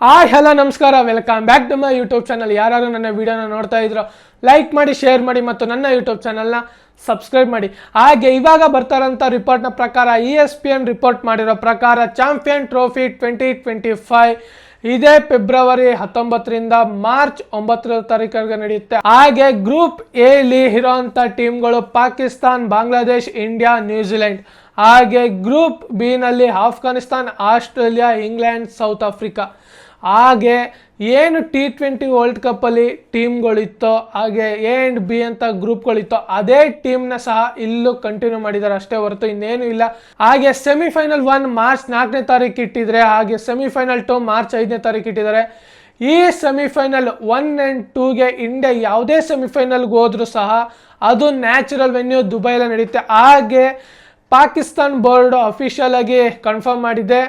Hello ನಮಸ್ಕಾರ, welcome back to my YouTube channel. ಯಾರು ನನ್ನ ವಿಡಿಯೋನ ನೋಡ್ತಾ ಇದ್ರು ಲೈಕ್ ಮಾಡಿ, ಶೇರ್ ಮಾಡಿ ಮತ್ತು ನನ್ನ ಯೂಟ್ಯೂಬ್ ಚಾನಲ್ನ ಸಬ್ಸ್ಕ್ರೈಬ್ ಮಾಡಿ. ಹಾಗೆ ಇವಾಗ ಬರ್ತಾರಂಥ ರಿಪೋರ್ಟ್ನ ಪ್ರಕಾರ ESPN ರಿಪೋರ್ಟ್ ಮಾಡಿರೋ ಪ್ರಕಾರ ಚಾಂಪಿಯನ್ ಟ್ರೋಫಿ 2025 ಇದೇ ಫೆಬ್ರವರಿ 19ರಿಂದ ಮಾರ್ಚ್ 9 ನಡೆಯುತ್ತೆ. ಹಾಗೆ ಗ್ರೂಪ್ ಎಲಿ ಇರೋಂಥ ಟೀಮ್ಗಳು ಪಾಕಿಸ್ತಾನ್, ಬಾಂಗ್ಲಾದೇಶ್, ಇಂಡಿಯಾ, ನ್ಯೂಜಿಲೆಂಡ್. ಹಾಗೆ ಗ್ರೂಪ್ ಬಿ ನಲ್ಲಿ Afghanistan, Australia, England, south Africa. ಹಾಗೆ ಏನು T20 ವರ್ಲ್ಡ್ ಕಪ್ಪಲ್ಲಿ ಟೀಮ್ಗಳಿತ್ತೋ, ಹಾಗೆ ಎ ಆ್ಯಂಡ್ ಬಿ ಅಂತ ಗ್ರೂಪ್ಗಳಿತ್ತೋ ಅದೇ ಟೀಮ್ನ ಸಹ ಇಲ್ಲೂ ಕಂಟಿನ್ಯೂ ಮಾಡಿದ್ದಾರೆ ಅಷ್ಟೇ ಹೊರತು ಇನ್ನೇನು ಇಲ್ಲ. ಹಾಗೆ ಸೆಮಿಫೈನಲ್ 1 ಮಾರ್ಚ್ 4ನೇ ತಾರೀಕು ಇಟ್ಟಿದ್ರೆ, ಹಾಗೆ ಸೆಮಿಫೈನಲ್ 2 ಮಾರ್ಚ್ 5ನೇ ತಾರೀಕು ಇಟ್ಟಿದ್ದಾರೆ. ಈ ಸೆಮಿಫೈನಲ್ 1 and 2ಗೆ ಇಂಡಿಯಾ ಯಾವುದೇ ಸೆಮಿಫೈನಲ್ಗೆ ಹೋದ್ರೂ ಸಹ ಅದು ನ್ಯಾಚುರಲ್ ವೆನ್ಯೂ ದುಬೈಲೇ ನಡೆಯುತ್ತೆ. ಹಾಗೆ ಪಾಕಿಸ್ತಾನ್ ಬೋರ್ಡ್ ಅಫಿಷಿಯಲ್ ಆಗಿ ಕನ್ಫರ್ಮ್ ಮಾಡಿದೆ,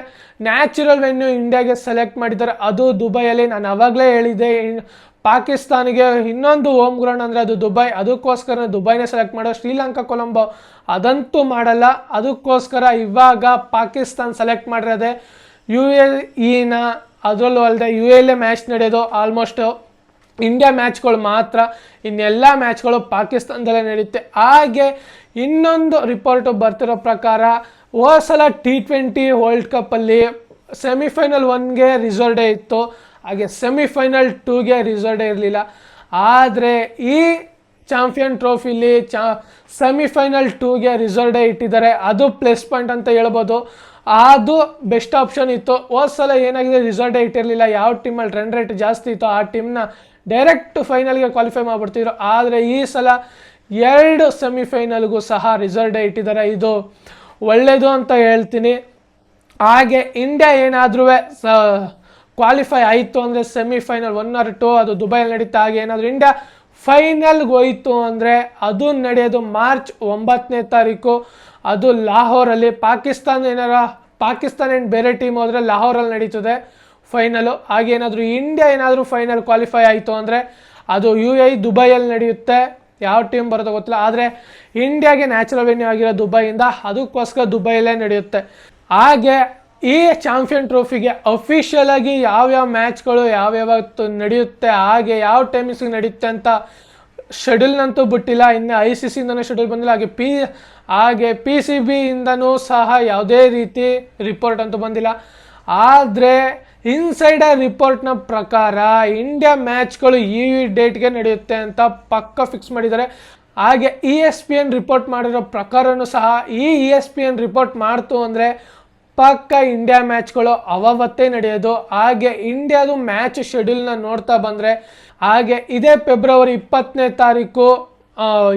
ನ್ಯಾಚುರಲ್ ವೆನ್ಯೂ ಇಂಡಿಯಾಗೆ ಸೆಲೆಕ್ಟ್ ಮಾಡಿದ್ದಾರೆ, ಅದು ದುಬೈಯಲ್ಲಿ. ನಾನು ಅವಾಗಲೇ ಹೇಳಿದ್ದೆ, ಪಾಕಿಸ್ತಾನಿಗೆ ಇನ್ನೊಂದು ಹೋಮ್ ಗ್ರೌಂಡ್ ಅಂದರೆ ಅದು ದುಬೈ, ಅದಕ್ಕೋಸ್ಕರ ದುಬೈನೇ ಸೆಲೆಕ್ಟ್ ಮಾಡೋ. ಶ್ರೀಲಂಕಾ, ಕೊಲಂಬೋ ಅದಂತೂ ಮಾಡಲ್ಲ. ಅದಕ್ಕೋಸ್ಕರ ಇವಾಗ ಪಾಕಿಸ್ತಾನ್ ಸೆಲೆಕ್ಟ್ ಮಾಡಿರೋದೆ UAEನ. ಅದರಲ್ಲೂ ಅಲ್ಲದೆ UAEಲೇ ಮ್ಯಾಚ್ ನಡೆಯೋದು ಆಲ್ಮೋಸ್ಟ್. ಇಂಡಿಯಾ ಮ್ಯಾಚ್ಗಳು ಮಾತ್ರ, ಇನ್ನೆಲ್ಲ ಮ್ಯಾಚ್ಗಳು ಪಾಕಿಸ್ತಾನದಲ್ಲೇ ನಡೆಯುತ್ತೆ. ಹಾಗೆ ಇನ್ನೊಂದು ರಿಪೋರ್ಟು ಬರ್ತಿರೋ ಪ್ರಕಾರ ಹೋದ್ಸಲ T20 ವರ್ಲ್ಡ್ ಕಪ್ಪಲ್ಲಿ ಸೆಮಿಫೈನಲ್ 1ಗೆ ರಿಸರ್ವ್ ಡೇ ಇತ್ತು, ಹಾಗೆ ಸೆಮಿಫೈನಲ್ 2ಗೆ ರಿಸರ್ವ್ ಡೇ ಇರಲಿಲ್ಲ. ಆದರೆ ಈ ಚಾಂಪಿಯನ್ ಟ್ರೋಫಿಲಿ ಸೆಮಿಫೈನಲ್ 2ಗೆ ರಿಸರ್ವ್ ಡೇ ಇಟ್ಟಿದ್ದಾರೆ. ಅದು ಪ್ಲಸ್ ಪಾಯಿಂಟ್ ಅಂತ ಹೇಳ್ಬೋದು. ಅದು ಬೆಸ್ಟ್ ಆಪ್ಷನ್ ಇತ್ತು. ಹೋದ್ಸಲ ಏನಾಗಿದೆ, ರಿಸರ್ವ್ ಡೇ ಇಟ್ಟಿರಲಿಲ್ಲ. ಯಾವ ಟೀಮಲ್ಲಿ ರನ್ ರೇಟ್ ಜಾಸ್ತಿ ಇತ್ತು ಆ ಟೀಮ್ನ ಡೈರೆಕ್ಟ್ ಫೈನಲ್ಗೆ ಕ್ವಾಲಿಫೈ ಮಾಡಿಬಿಡ್ತಿದ್ರು. ಆದರೆ ಈ ಸಲ 2 ಸೆಮಿಫೈನಲ್ಗೂ ಸಹ ರಿಸರ್ವ್ ಡೇ ಇಟ್ಟಿದ್ದಾರೆ. ಇದು ಒಳ್ಳೆಯದು ಅಂತ ಹೇಳ್ತೀನಿ. ಹಾಗೆ ಇಂಡಿಯಾ ಏನಾದರೂ ಕ್ವಾಲಿಫೈ ಆಯಿತು ಅಂದರೆ ಸೆಮಿಫೈನಲ್ 1 or 2 ಅದು ದುಬೈಯಲ್ಲಿ ನಡೀತಾ. ಹಾಗೆ ಏನಾದರೂ ಇಂಡಿಯಾ ಫೈನಲ್ಗೆ ಹೋಯಿತು ಅಂದರೆ ಅದು ನಡೆಯೋದು ಮಾರ್ಚ್ 9ನೇ ತಾರೀಕು, ಅದು ಲಾಹೋರಲ್ಲಿ. ಪಾಕಿಸ್ತಾನ ಏನು ಬೇರೆ ಟೀಮ್ ಹೋದರೆ ಲಾಹೋರಲ್ಲಿ ನಡೀತದೆ ಫೈನಲು. ಹಾಗೆ ಇಂಡಿಯಾ ಏನಾದರೂ ಫೈನಲ್ ಕ್ವಾಲಿಫೈ ಆಯಿತು ಅಂದರೆ ಅದು UAE ದುಬೈಯಲ್ಲಿ ನಡೆಯುತ್ತೆ. ಯಾವ ಟೀಮ್ ಬರೋದು ಗೊತ್ತಿಲ್ಲ, ಆದರೆ ಇಂಡಿಯಾಗೆ ನ್ಯಾಚುರಲ್ ವೆನ್ಯೂ ಆಗಿರೋ ದುಬೈಯಿಂದ, ಅದಕ್ಕೋಸ್ಕರ ದುಬೈಯಲ್ಲೇ ನಡೆಯುತ್ತೆ. ಹಾಗೆ ಈ ಚಾಂಪಿಯನ್ ಟ್ರೋಫಿಗೆ ಅಫಿಷಿಯಲ್ ಆಗಿ ಯಾವ್ಯಾವ ಮ್ಯಾಚ್ಗಳು ಯಾವ್ಯಾವತ್ತು ನಡೆಯುತ್ತೆ, ಹಾಗೆ ಯಾವ ಟೈಮಿಂಗ್ಸ್ಗೆ ನಡೆಯುತ್ತೆ ಅಂತ ಶೆಡ್ಯೂಲ್ನಂತೂ ಬಿಟ್ಟಿಲ್ಲ. ಇನ್ನು ICCಯಿಂದನೂ ಶೆಡ್ಯೂಲ್ ಬಂದಿಲ್ಲ. ಹಾಗೆ PCB ಇಂದನೂ ಸಹ ಯಾವುದೇ ರೀತಿ ರಿಪೋರ್ಟ್ ಅಂತೂ ಬಂದಿಲ್ಲ. ಆದರೆ ಇನ್ಸೈಡರ್ ರಿಪೋರ್ಟ್ನ ಪ್ರಕಾರ ಇಂಡಿಯಾ ಮ್ಯಾಚ್ಗಳು ಈ ಡೇಟ್ಗೆ ನಡೆಯುತ್ತೆ ಅಂತ ಪಕ್ಕ ಫಿಕ್ಸ್ ಮಾಡಿದ್ದಾರೆ. ಹಾಗೆ ESPN ರಿಪೋರ್ಟ್ ಮಾಡಿರೋ ಪ್ರಕಾರನೂ ಸಹ ಈ ESPN ರಿಪೋರ್ಟ್ ಮಾಡ್ತು ಅಂದರೆ ಪಕ್ಕ ಇಂಡಿಯಾ ಮ್ಯಾಚ್ಗಳು ಅವತ್ತೇ ನಡೆಯೋದು. ಹಾಗೆ ಇಂಡಿಯಾದು ಮ್ಯಾಚ್ ಶೆಡ್ಯೂಲ್ನ ನೋಡ್ತಾ ಬಂದರೆ, ಹಾಗೆ ಇದೇ ಫೆಬ್ರವರಿ 20ನೇ ತಾರೀಕು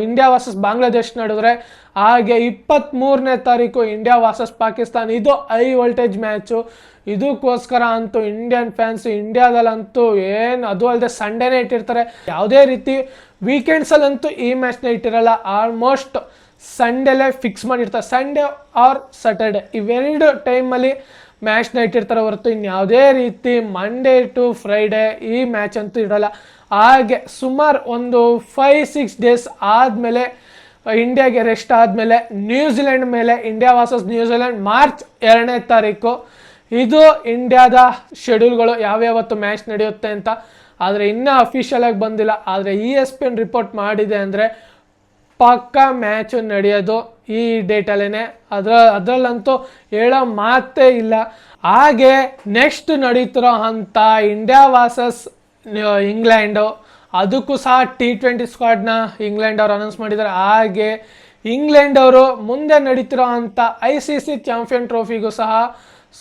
ಇಂಡಿಯಾ ವರ್ಸಸ್ ಬಾಂಗ್ಲಾದೇಶ್ ನಡೆದ್ರೆ, ಹಾಗೆ 23ನೇ ತಾರೀಕು ಇಂಡಿಯಾ ವರ್ಸಸ್ ಪಾಕಿಸ್ತಾನ್. ಇದು ಹೈ ವೋಲ್ಟೇಜ್ ಮ್ಯಾಚು. ಇದಕ್ಕೋಸ್ಕರ ಅಂತೂ ಇಂಡಿಯನ್ ಫ್ಯಾನ್ಸ್ ಇಂಡಿಯಾದಲ್ಲಂತೂ ಅದು ಅಲ್ಲದೆ ಸಂಡೇನೇ ಇಟ್ಟಿರ್ತಾರೆ. ಯಾವುದೇ ರೀತಿ ವೀಕೆಂಡ್ಸಲ್ಲಂತೂ ಈ ಮ್ಯಾಚ್ನ ಇಟ್ಟಿರಲ್ಲ. ಆಲ್ಮೋಸ್ಟ್ ಸಂಡೇಲೇ ಫಿಕ್ಸ್ ಮಾಡಿರ್ತಾರೆ. ಸಂಡೇ ಆರ್ ಸ್ಯಾಟರ್ಡೆ ಇವೆರಡು ಟೈಮಲ್ಲಿ ಮ್ಯಾಚ್ನ ಇಟ್ಟಿರ್ತಾರೆ ಹೊರತು ಇನ್ಯಾವುದೇ ರೀತಿ ಮಂಡೇ ಟು ಫ್ರೈಡೇ ಈ ಮ್ಯಾಚ್ ಅಂತೂ ಇಡಲ್ಲ. ಹಾಗೆ ಸುಮಾರು ಒಂದು 5-6 ಡೇಸ್ ಆದಮೇಲೆ, ಇಂಡಿಯಾಗೆ ರೆಸ್ಟ್ ಆದಮೇಲೆ ನ್ಯೂಜಿಲೆಂಡ್ ಮೇಲೆ ಇಂಡಿಯಾ ವರ್ಸಸ್ ನ್ಯೂಜಿಲೆಂಡ್ ಮಾರ್ಚ್ 2ನೇ ತಾರೀಕು. ಇದು ಇಂಡಿಯಾದ ಶೆಡ್ಯೂಲ್ಗಳು ಯಾವ್ಯಾವತ್ತು ಮ್ಯಾಚ್ ನಡೆಯುತ್ತೆ ಅಂತ. ಆದರೆ ಇನ್ನೂ ಅಫಿಷಿಯಲ್ ಆಗಿ ಬಂದಿಲ್ಲ. ಆದರೆ ESPN ರಿಪೋರ್ಟ್ ಮಾಡಿದೆ ಅಂದರೆ ಪಕ್ಕ ಮ್ಯಾಚು ನಡೆಯೋದು ಈ ಡೇಟಲ್ಲೇ. ಅದರಲ್ಲಂತೂ ಹೇಳೋ ಮಾತೇ ಇಲ್ಲ. ಹಾಗೆ ನೆಕ್ಸ್ಟ್ ನಡೀತಿರೋ ಅಂಥ ಇಂಡಿಯಾ ವರ್ಸಸ್ ಇಂಗ್ಲೆಂಡು, ಅದಕ್ಕೂ ಸಹ T20 ಸ್ಕ್ವಾಡ್ನ ಇಂಗ್ಲೆಂಡ್ ಅವರು ಅನೌನ್ಸ್ ಮಾಡಿದ್ದಾರೆ. ಹಾಗೆ ಇಂಗ್ಲೆಂಡ್ ಅವರು ಮುಂದೆ ನಡೀತಿರೋ ಅಂಥ ICC ಚಾಂಪಿಯನ್ ಟ್ರೋಫಿಗೂ ಸಹ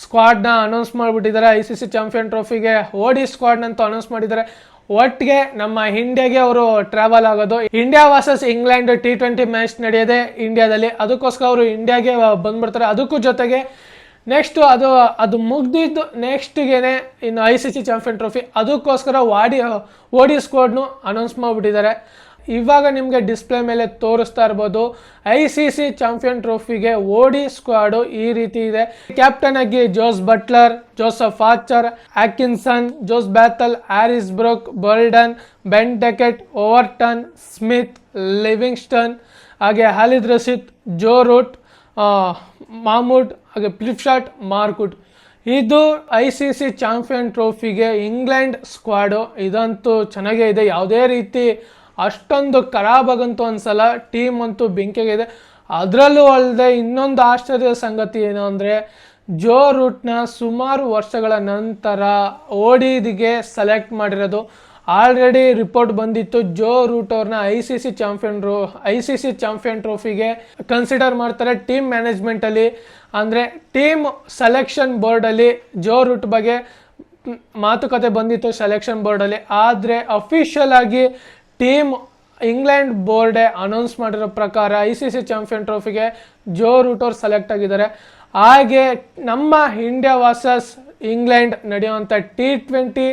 ಸ್ಕ್ವಾಡ್ನ ಅನೌನ್ಸ್ ಮಾಡಿಬಿಟ್ಟಿದ್ದಾರೆ. ICC ಚಾಂಪಿಯನ್ ಟ್ರೋಫಿಗೆ OD ಸ್ಕ್ವಾಡ್ನಂತೂ ಅನೌನ್ಸ್ ಮಾಡಿದ್ದಾರೆ. ಒಟ್ಟಿಗೆ ನಮ್ಮ ಇಂಡಿಯಾಗೆ ಅವರು ಟ್ರಾವೆಲ್ ಆಗೋದು. India versus England T20 match ನಡೆಯೋದೆ ಇಂಡಿಯಾದಲ್ಲಿ, ಅದಕ್ಕೋಸ್ಕರ ಅವರು ಇಂಡಿಯಾಗೆ ಬಂದ್ಬಿಡ್ತಾರೆ. ಅದಕ್ಕೂ ಜೊತೆಗೆ ನೆಕ್ಸ್ಟು ಅದು ಮುಗ್ದಿದ್ದು ನೆಕ್ಸ್ಟ್ಗೇನೆ ಇನ್ನು ICC ಚಾಂಪಿಯನ್ ಟ್ರೋಫಿ, ಅದಕ್ಕೋಸ್ಕರ OD ಸ್ಕ್ವಾಡ್ನು ಅನೌನ್ಸ್ ಮಾಡಿಬಿಟ್ಟಿದ್ದಾರೆ. ಇವಾಗ ನಿಮಗೆ ಡಿಸ್ಪ್ಲೇ ಮೇಲೆ ತೋರಿಸ್ತಾ ಇರ್ಬೋದು ICC ಚಾಂಪಿಯನ್ ಟ್ರೋಫಿಗೆ OD ಸ್ಕ್ವಾಡು ಈ ರೀತಿ ಇದೆ. ಕ್ಯಾಪ್ಟನ್ ಆಗಿ Jos Buttler, Joseph Archer, Atkinson, Jos Bethell, Harris Brook, Brydon, Ben Duckett, Overton, Smith, Livingstone, ಹಾಗೆ Khalid Rashid, Joe Root, Mahmood, ಹಾಗೆ ಫ್ಲಿಪ್ಶಾಟ್, ಮಾರ್ಕುಟ್. ಇದು ICC ಚಾಂಪಿಯನ್ ಟ್ರೋಫಿಗೆ ಇಂಗ್ಲೆಂಡ್ ಸ್ಕ್ವಾಡು ಇದಂತೂ ಚೆನ್ನಾಗೇ ಇದೆ. ಯಾವುದೇ ರೀತಿ ಅಷ್ಟೊಂದು ಖರಾಬಾಗಂತೂ ಅನ್ಸಲ್ಲ. ಟೀಮ್ ಅಂತೂ ಬೆಂಕಿಗೆ ಇದೆ. ಅದರಲ್ಲೂ ಅಲ್ಲದೆ ಇನ್ನೊಂದು ಆಶ್ಚರ್ಯದ ಸಂಗತಿ ಏನು ಅಂದರೆ, ಜೋ ರೂಟ್ನ ಸುಮಾರು ವರ್ಷಗಳ ನಂತರ ODIಗೆ ಸೆಲೆಕ್ಟ್ ಮಾಡಿರೋದು. ಆಲ್ರೆಡಿ ರಿಪೋರ್ಟ್ ಬಂದಿತ್ತು, ಜೋ ರೂಟ್ ಅವ್ರನ್ನ ICC ಚಾಂಪಿಯನ್ ಟ್ರೋಫಿಗೆ ಕನ್ಸಿಡರ್ ಮಾಡ್ತಾರೆ ಟೀಮ್ ಮ್ಯಾನೇಜ್ಮೆಂಟಲ್ಲಿ. ಅಂದರೆ ಟೀಮ್ ಸೆಲೆಕ್ಷನ್ ಬೋರ್ಡಲ್ಲಿ ಜೋ ರೂಟ್ ಬಗ್ಗೆ ಮಾತುಕತೆ ಬಂದಿತ್ತು ಸೆಲೆಕ್ಷನ್ ಬೋರ್ಡಲ್ಲಿ. ಆದರೆ ಅಫಿಷಿಯಲ್ ಆಗಿ ಟೀಮ್ ಇಂಗ್ಲೆಂಡ್ ಬೋರ್ಡೇ ಅನೌನ್ಸ್ ಮಾಡಿರೋ ಪ್ರಕಾರ ICC ಚಾಂಪಿಯನ್ ಟ್ರೋಫಿಗೆ ಜೋ ರೂಟ್ ಅವ್ರು ಸೆಲೆಕ್ಟ್ ಆಗಿದ್ದಾರೆ. ಹಾಗೆ ನಮ್ಮ ಇಂಡಿಯಾ ವರ್ಸಸ್ ಇಂಗ್ಲೆಂಡ್ ನಡೆಯುವಂಥ T20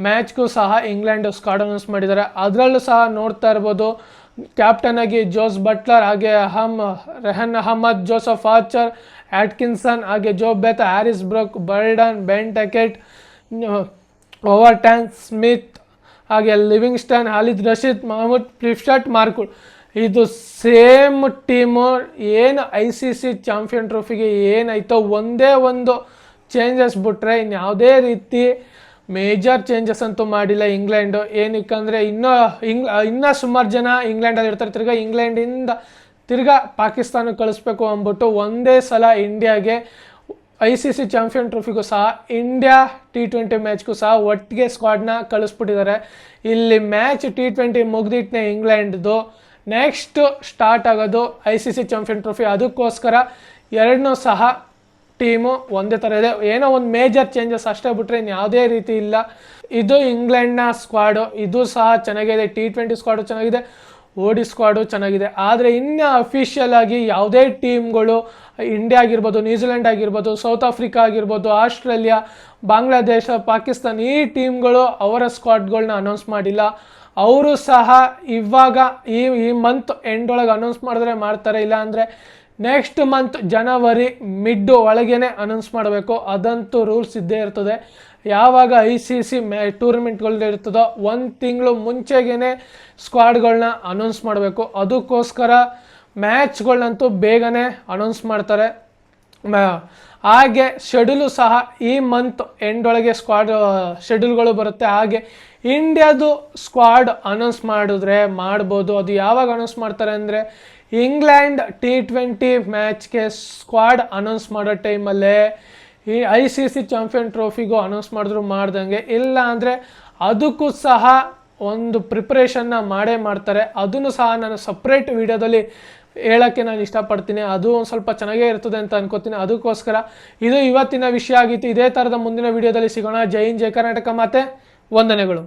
ಮ್ಯಾಚ್ಗೂ ಸಹ ಇಂಗ್ಲೆಂಡ್ ಸ್ಕ್ವಾಡ್ ಅನೌನ್ಸ್ ಮಾಡಿದ್ದಾರೆ. ಅದರಲ್ಲೂ ಸಹ ನೋಡ್ತಾ ಇರ್ಬೋದು, ಕ್ಯಾಪ್ಟನ್ ಆಗಿ ಜೋಸ್ ಬಟ್ಲರ್, ಹಾಗೆ ರೆಹನ್ ಅಹಮದ್, ಜೋಸೆಫ್ ಆರ್ಚರ್, ಆಟ್ಕಿನ್ಸನ್, ಹಾಗೆ ಜೋ ಬೆತ್, ಹ್ಯಾರಿಸ್ ಬ್ರೂಕ್, ಬರ್ಡನ್, ಬೆನ್ ಟೆಕೆಟ್, ಓವರ್ಟನ್, ಸ್ಮಿತ್, ಹಾಗೆ ಲಿವಿಂಗ್ಸ್ಟನ್, ಖಾಲಿದ್ ರಶೀದ್, ಮಹಮೂದ್ ಪ್ಲಿಫ್ಶಟ್, ಮಾರ್ಕುಲ್. ಇದು ಸೇಮ್ ಟೀಮು ಏನು ICC ಚಾಂಪಿಯನ್ ಟ್ರೋಫಿಗೆ ಏನಾಯ್ತೋ ಒಂದೇ ಒಂದು ಚೇಂಜಸ್ ಬಿಟ್ರೆ ಇನ್ಯಾವುದೇ ರೀತಿ ಮೇಜರ್ ಚೇಂಜಸ್ ಅಂತೂ ಮಾಡಿಲ್ಲ ಇಂಗ್ಲೆಂಡು. ಏನಕ್ಕಂದರೆ ಇನ್ನೂ ಸುಮಾರು ಜನ ಇಂಗ್ಲೆಂಡಲ್ಲಿ ಇರ್ತಾರೆ. ಇಂಗ್ಲೆಂಡಿಂದ ಪಾಕಿಸ್ತಾನಕ್ಕೆ ಕಳಿಸ್ಬೇಕು ಅಂದ್ಬಿಟ್ಟು ಒಂದೇ ಸಲ ಇಂಡಿಯಾಗೆ ICC ಚಾಂಪಿಯನ್ ಟ್ರೋಫಿಗೂ ಸಹ ಇಂಡಿಯಾ T20 ಮ್ಯಾಚ್ಗೂ ಸಹ ಒಟ್ಟಿಗೆ ಸ್ಕ್ವಾಡ್ನ ಕಳಿಸ್ಬಿಟ್ಟಿದ್ದಾರೆ. ಇಲ್ಲಿ ಮ್ಯಾಚ್ T20 ಮುಗ್ದಿಟ್ಟನೆ ಇಂಗ್ಲೆಂಡ್ದು. ನೆಕ್ಸ್ಟ್ ಸ್ಟಾರ್ಟ್ ಆಗೋದು ICC ಚಾಂಪಿಯನ್ ಟ್ರೋಫಿ. ಅದಕ್ಕೋಸ್ಕರ ಎರಡನ್ನೂ ಸಹ ಟೀಮು ಒಂದೇ ಥರ ಇದೆ. ಏನೋ ಒಂದು ಮೇಜರ್ ಚೇಂಜಸ್ ಅಷ್ಟೇ ಬಿಟ್ಟರೆ ಇನ್ನು ಯಾವುದೇ ರೀತಿ ಇಲ್ಲ. ಇದು ಇಂಗ್ಲೆಂಡ್ನ ಸ್ಕ್ವಾಡು, ಇದು ಸಹ ಚೆನ್ನಾಗಿದೆ. T20 ಸ್ಕ್ವಾಡು ಚೆನ್ನಾಗಿದೆ, ODI ಸ್ಕ್ವಾಡು ಚೆನ್ನಾಗಿದೆ. ಆದರೆ ಇನ್ನು ಅಫಿಷಿಯಲ್ ಆಗಿ ಯಾವುದೇ ಟೀಮ್ಗಳು ಇಂಡಿಯಾ ಆಗಿರ್ಬೋದು, ನ್ಯೂಜಿಲೆಂಡ್ ಆಗಿರ್ಬೋದು, ಸೌತ್ ಆಫ್ರಿಕಾ ಆಗಿರ್ಬೋದು, ಆಸ್ಟ್ರೇಲಿಯಾ, ಬಾಂಗ್ಲಾದೇಶ, ಪಾಕಿಸ್ತಾನ ಈ ಟೀಮ್ಗಳು ಅವರ ಸ್ಕ್ವಾಡ್ಗಳನ್ನ ಅನೌನ್ಸ್ ಮಾಡಿಲ್ಲ. ಅವರು ಸಹ ಇವಾಗ ಈ ಮಂತ್ ಎಂಡ್ ಒಳಗೆ ಅನೌನ್ಸ್ ಮಾಡಿದ್ರೆ ಮಾಡ್ತಾರೆ, ಇಲ್ಲ ಅಂದರೆ ನೆಕ್ಸ್ಟ್ ಮಂತ್ ಜನವರಿ ಮಿಡ್ ಒಳಗೇನೆ ಅನೌನ್ಸ್ ಮಾಡಬೇಕು. ಅದಂತೂ ರೂಲ್ಸ್ ಇದ್ದೇ ಇರ್ತದೆ. ಯಾವಾಗ ICC ಟೂರ್ನಮೆಂಟ್ಗಳು ಇರ್ತದೋ ಒಂದು ತಿಂಗಳು ಮುಂಚೆಗೇ ಸ್ಕ್ವಾಡ್ಗಳನ್ನ ಅನೌನ್ಸ್ ಮಾಡಬೇಕು. ಅದಕ್ಕೋಸ್ಕರ ಮ್ಯಾಚ್ಗಳನ್ನಂತೂ ಬೇಗನೆ ಅನೌನ್ಸ್ ಮಾಡ್ತಾರೆ. ಹಾಗೆ ಶೆಡ್ಯೂಲು ಸಹ ಈ ಮಂತ್ ಎಂಡ್ ಒಳಗೆ ಶೆಡ್ಯೂಲ್ಗಳು ಬರುತ್ತೆ. ಹಾಗೆ ಇಂಡಿಯಾದು ಸ್ಕ್ವಾಡ್ ಅನೌನ್ಸ್ ಮಾಡಿದ್ರೆ ಮಾಡ್ಬೋದು. ಅದು ಯಾವಾಗ ಅನೌನ್ಸ್ ಮಾಡ್ತಾರೆ ಅಂದರೆ ಇಂಗ್ಲೆಂಡ್ T20 ಮ್ಯಾಚ್ಗೆ ಸ್ಕ್ವಾಡ್ ಅನೌನ್ಸ್ ಮಾಡೋ ಟೈಮಲ್ಲೇ ಈ ICC ಚಾಂಪಿಯನ್ ಟ್ರೋಫಿಗೂ ಅನೌನ್ಸ್ ಮಾಡಿದ್ರು ಮಾಡ್ದಂಗೆ, ಇಲ್ಲ ಅಂದರೆ ಅದಕ್ಕೂ ಸಹ ಒಂದು ಪ್ರಿಪ್ರೇಷನ್ನ ಮಾಡ್ತಾರೆ. ಅದನ್ನು ಸಹ ನಾನು ಸಪ್ರೇಟ್ ವಿಡಿಯೋದಲ್ಲಿ ಹೇಳೋಕ್ಕೆ ನಾನು ಇಷ್ಟಪಡ್ತೀನಿ. ಅದು ಒಂದು ಸ್ವಲ್ಪ ಚೆನ್ನಾಗೇ ಇರ್ತದೆ ಅಂತ ಅನ್ಕೋತೀನಿ. ಅದಕ್ಕೋಸ್ಕರ ಇದು ಇವತ್ತಿನ ವಿಷಯ ಆಗಿತ್ತು. ಇದೇ ಥರದ ಮುಂದಿನ ವಿಡಿಯೋದಲ್ಲಿ ಸಿಗೋಣ. ಜೈ ಹಿಂದ್, ಜೈ ಕರ್ನಾಟಕ, ಮತ್ತೆ ವಂದನೆಗಳು.